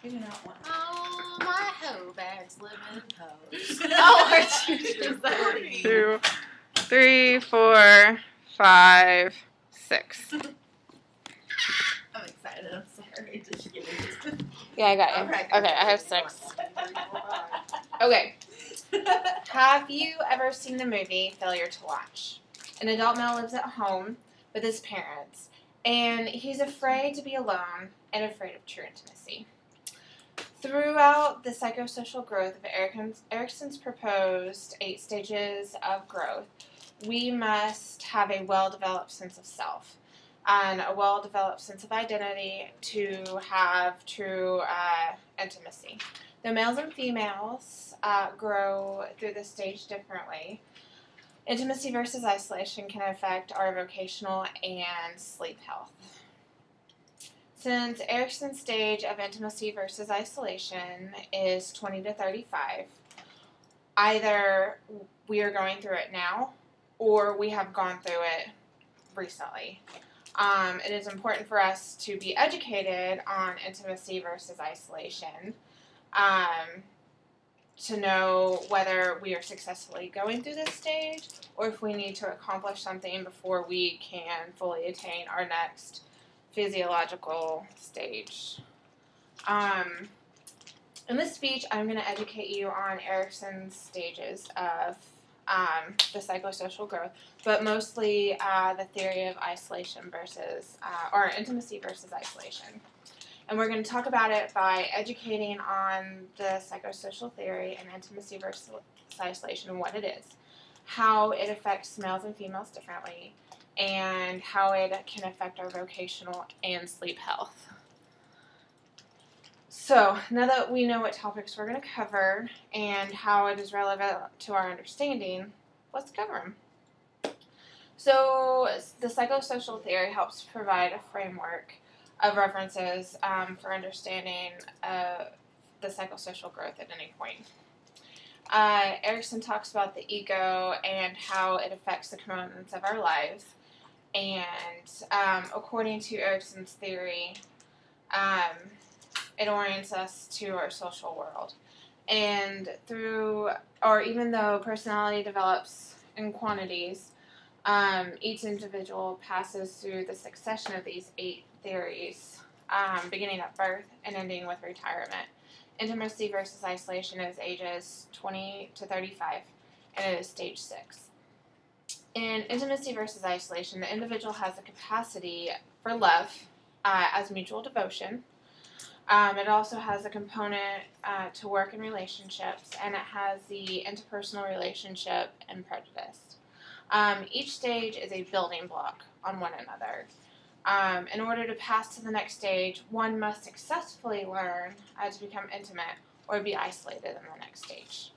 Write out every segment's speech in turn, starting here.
We do not want. Oh, my hoe bags live in hoes. Oh, our teachers. 2, 3, 4, 5, 6. I'm excited. I'm sorry. Yeah, I got you. Okay, I have 6. Okay. Have you ever seen the movie Failure to Launch? An adult male lives at home with his parents, and he's afraid to be alone and afraid of true intimacy. Throughout the psychosocial growth of Erikson's proposed 8 stages of growth, we must have a well-developed sense of self and a well-developed sense of identity to have true intimacy. Though males and females grow through this stage differently, intimacy versus isolation can affect our vocational and sleep health. Since Erikson's stage of intimacy versus isolation is 20 to 35, either we are going through it now or we have gone through it recently. It is important for us to be educated on intimacy versus isolation, to know whether we are successfully going through this stage or if we need to accomplish something before we can fully attain our next physiological stage. In this speech, I'm going to educate you on Erikson's stages of the psychosocial growth, but mostly the theory of isolation versus, or intimacy versus isolation. And we're going to talk about it by educating on the psychosocial theory and intimacy versus isolation and what it is, how it affects males and females differently, and how it can affect our vocational and sleep health. So, now that we know what topics we're going to cover and how it is relevant to our understanding, let's cover them. So, the psychosocial theory helps provide a framework of references for understanding the psychosocial growth at any point. Erikson talks about the ego and how it affects the components of our lives. And according to Erikson's theory, it orients us to our social world. And even though personality develops in quantities, each individual passes through the succession of these 8 theories, beginning at birth and ending with retirement. Intimacy versus isolation is ages 20 to 35, and it is stage 6. In intimacy versus isolation, the individual has a capacity for love as mutual devotion. It also has a component to work and relationships, and it has the interpersonal relationship and prejudice. Each stage is a building block on one another. In order to pass to the next stage, one must successfully learn to become intimate or be isolated in the next stage.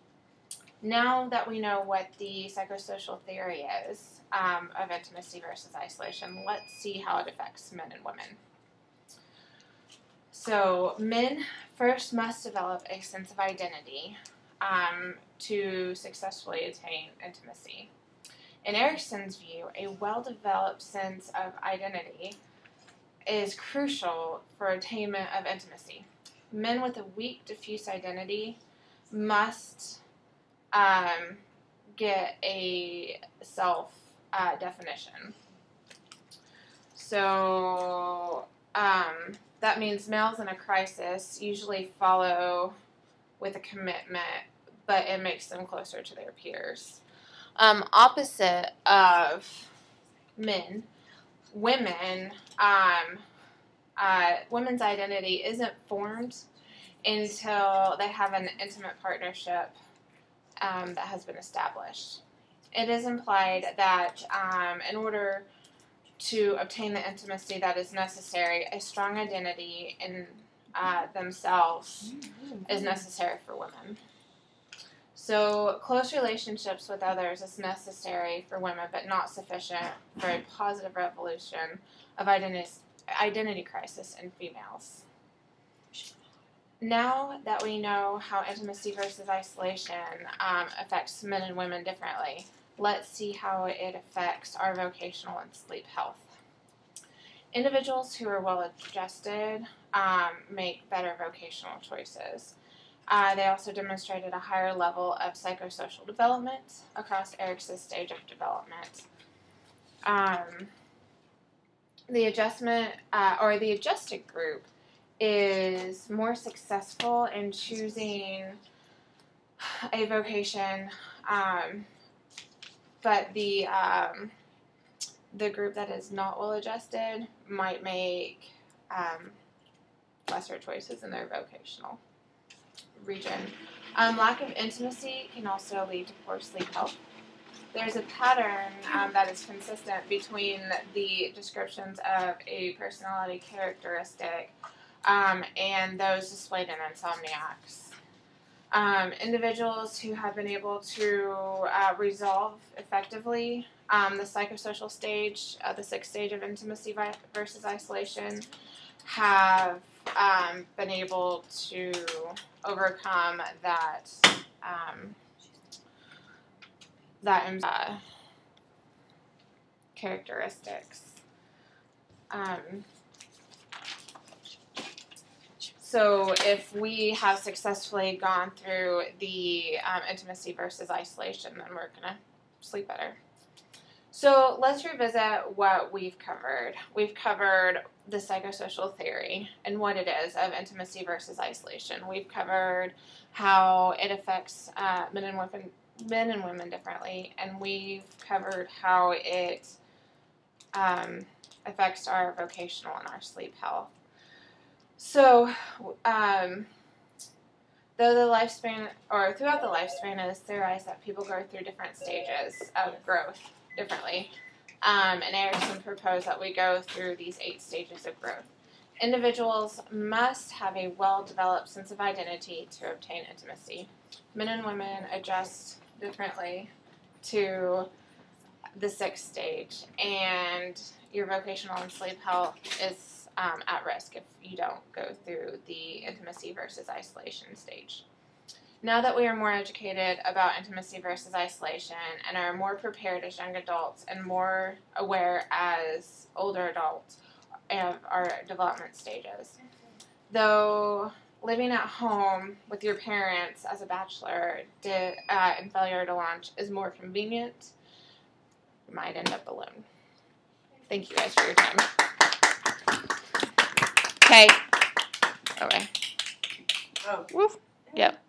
Now that we know what the psychosocial theory is of intimacy versus isolation, let's see how it affects men and women. So, men first must develop a sense of identity to successfully attain intimacy. In Erikson's view, a well-developed sense of identity is crucial for attainment of intimacy. Men with a weak, diffuse identity must get a self-definition. So, that means males in a crisis usually follow with a commitment, but it makes them closer to their peers. Opposite of men, women's identity isn't formed until they have an intimate partnership that has been established. It is implied that in order to obtain the intimacy that is necessary, a strong identity in themselves is necessary for women. So, close relationships with others is necessary for women, but not sufficient for a positive revolution of identity crisis in females. Now that we know how intimacy versus isolation affects men and women differently, let's see how it affects our vocational and sleep health. Individuals who are well-adjusted make better vocational choices. They also demonstrated a higher level of psychosocial development across Eriks's stage of development. The adjustment or the adjusted group is more successful in choosing a vocation, but the group that is not well adjusted might make lesser choices in their vocational region. Lack of intimacy can also lead to poor sleep health. There's a pattern that is consistent between the descriptions of a personality characteristic and those displayed in insomniacs. Individuals who have been able to resolve effectively the psychosocial stage, the sixth stage of intimacy versus isolation, have been able to overcome that characteristics. So if we have successfully gone through the intimacy versus isolation, then we're going to sleep better. So let's revisit what we've covered. We've covered the psychosocial theory and what it is of intimacy versus isolation. We've covered how it affects men and women differently, and we've covered how it affects our vocational and our sleep health. So, though the lifespan, or throughout the lifespan, it is theorized that people go through different stages of growth differently. And Erikson proposed that we go through these 8 stages of growth. Individuals must have a well-developed sense of identity to obtain intimacy. Men and women adjust differently to the 6th stage, and your vocational and sleep health is at risk if you don't go through the intimacy versus isolation stage. Now that we are more educated about intimacy versus isolation and are more prepared as young adults and more aware as older adults of our development stages, though living at home with your parents as a bachelor and failure to launch is more convenient, you might end up alone. Thank you guys for your time. Okay. Okay. Oh. Woof. Yep.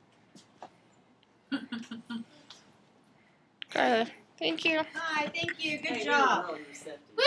Thank you. Hi, thank you. Good job. Woo!